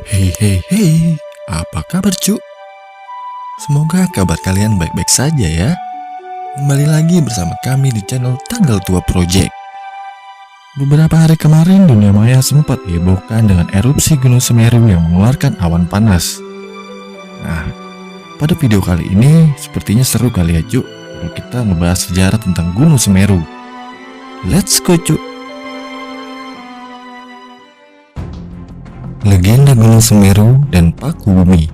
Hei hei hei, apa kabar cu? Semoga kabar kalian baik-baik saja ya. Kembali lagi bersama kami di channel Tanggal Tua Project. Beberapa hari kemarin dunia maya sempat dihebohkan dengan erupsi Gunung Semeru yang mengeluarkan awan panas. Nah, pada video kali ini sepertinya seru kali ya cu, kalau kita ngebahas sejarah tentang Gunung Semeru. Let's go cu. Legenda Gunung Semeru dan Paku Bumi.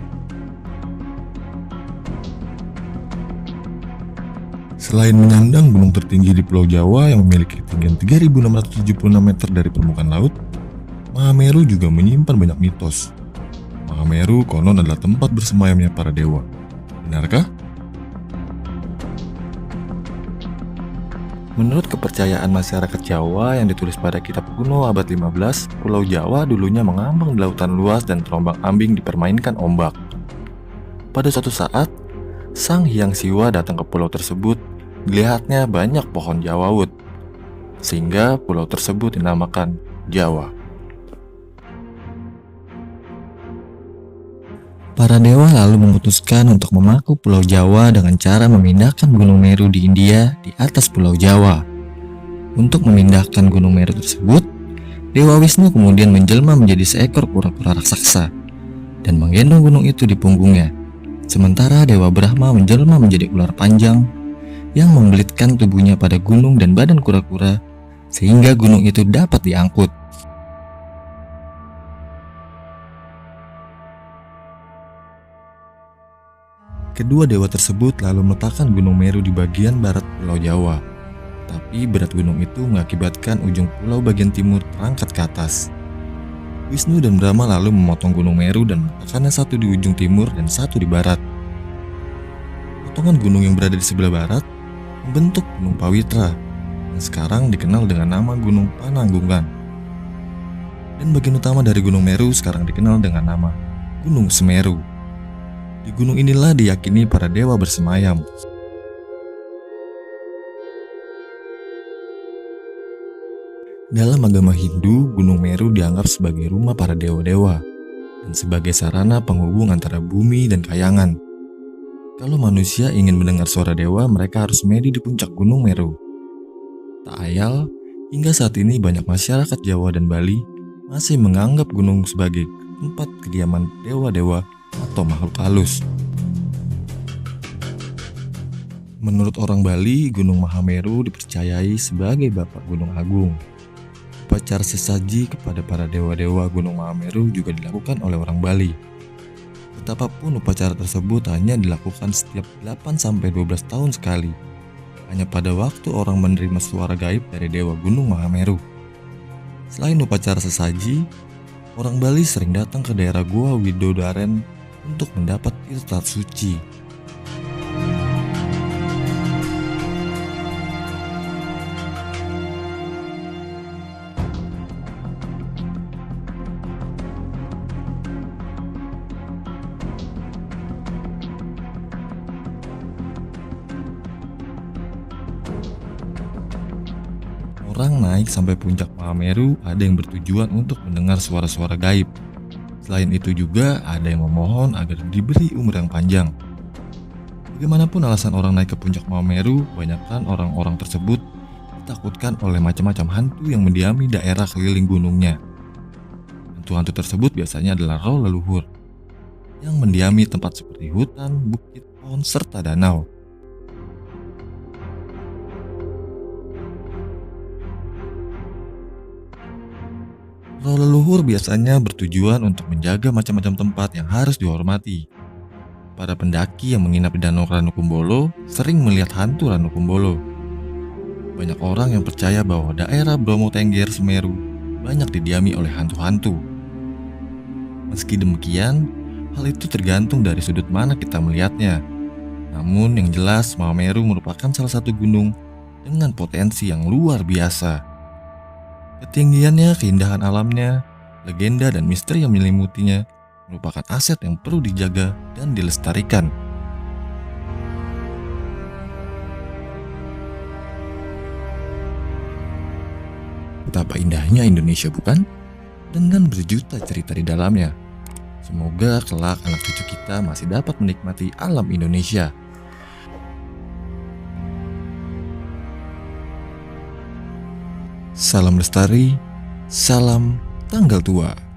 Selain menyandang gunung tertinggi di Pulau Jawa yang memiliki ketinggian 3.676 meter dari permukaan laut, Mahameru juga menyimpan banyak mitos. Mahameru konon adalah tempat bersemayamnya para dewa. Benarkah? Menurut kepercayaan masyarakat Jawa yang ditulis pada kitab kuno abad 15, Pulau Jawa dulunya mengambang di lautan luas dan terombang-ambing dipermainkan ombak. Pada suatu saat, Sang Hyang Siwa datang ke pulau tersebut. Dilihatnya banyak pohon jawawut, sehingga pulau tersebut dinamakan Jawa. Para dewa lalu memutuskan untuk memaku Pulau Jawa dengan cara memindahkan Gunung Meru di India di atas Pulau Jawa. Untuk memindahkan Gunung Meru tersebut, Dewa Wisnu kemudian menjelma menjadi seekor kura-kura raksasa dan menggendong gunung itu di punggungnya. Sementara Dewa Brahma menjelma menjadi ular panjang yang membelitkan tubuhnya pada gunung dan badan kura-kura sehingga gunung itu dapat diangkut. Kedua dewa tersebut lalu meletakkan Gunung Meru di bagian barat Pulau Jawa. Tapi berat gunung itu mengakibatkan ujung pulau bagian timur terangkat ke atas. Wisnu dan Brahma lalu memotong Gunung Meru dan meletakkannya satu di ujung timur dan satu di barat. Potongan gunung yang berada di sebelah barat membentuk Gunung Pawitra yang sekarang dikenal dengan nama Gunung Pananggungan. Dan bagian utama dari Gunung Meru sekarang dikenal dengan nama Gunung Semeru. Di gunung inilah diyakini para dewa bersemayam. Dalam agama Hindu, Gunung Meru dianggap sebagai rumah para dewa-dewa dan sebagai sarana penghubung antara bumi dan kayangan. Kalau manusia ingin mendengar suara dewa, mereka harus medi di puncak Gunung Meru. Tak ayal, hingga saat ini banyak masyarakat Jawa dan Bali masih menganggap gunung sebagai tempat kediaman dewa-dewa atau makhluk halus. Menurut orang Bali, Gunung Mahameru dipercayai sebagai Bapak Gunung Agung. Upacara sesaji kepada para dewa-dewa Gunung Mahameru juga dilakukan oleh orang Bali. Betapapun upacara tersebut hanya dilakukan setiap 8-12 tahun sekali, hanya pada waktu orang menerima suara gaib dari dewa Gunung Mahameru. Selain upacara sesaji, orang Bali sering datang ke daerah Gua Widodaren untuk mendapat tirta suci. Orang naik sampai puncak Mahameru ada yang bertujuan untuk mendengar suara-suara gaib. Selain itu juga ada yang memohon agar diberi umur yang panjang. Bagaimanapun alasan orang naik ke puncak Mahameru, kebanyakan orang-orang tersebut ditakutkan oleh macam-macam hantu yang mendiami daerah keliling gunungnya. Hantu-hantu tersebut biasanya adalah roh leluhur yang mendiami tempat seperti hutan, bukit, pohon, serta danau. Roh leluhur biasanya bertujuan untuk menjaga macam-macam tempat yang harus dihormati. Para pendaki yang menginap di Danau Ranukumbolo sering melihat hantu Ranukumbolo. Banyak orang yang percaya bahwa daerah Bromo Tengger Semeru banyak didiami oleh hantu-hantu. Meski demikian, hal itu tergantung dari sudut mana kita melihatnya. Namun yang jelas Mahameru merupakan salah satu gunung dengan potensi yang luar biasa. Ketinggiannya, keindahan alamnya, legenda dan misteri yang menyelimuti merupakan aset yang perlu dijaga dan dilestarikan. Betapa indahnya Indonesia bukan? Dengan berjuta cerita di dalamnya. Semoga kelak anak cucu kita masih dapat menikmati alam Indonesia. Salam lestari, salam tanggal tua.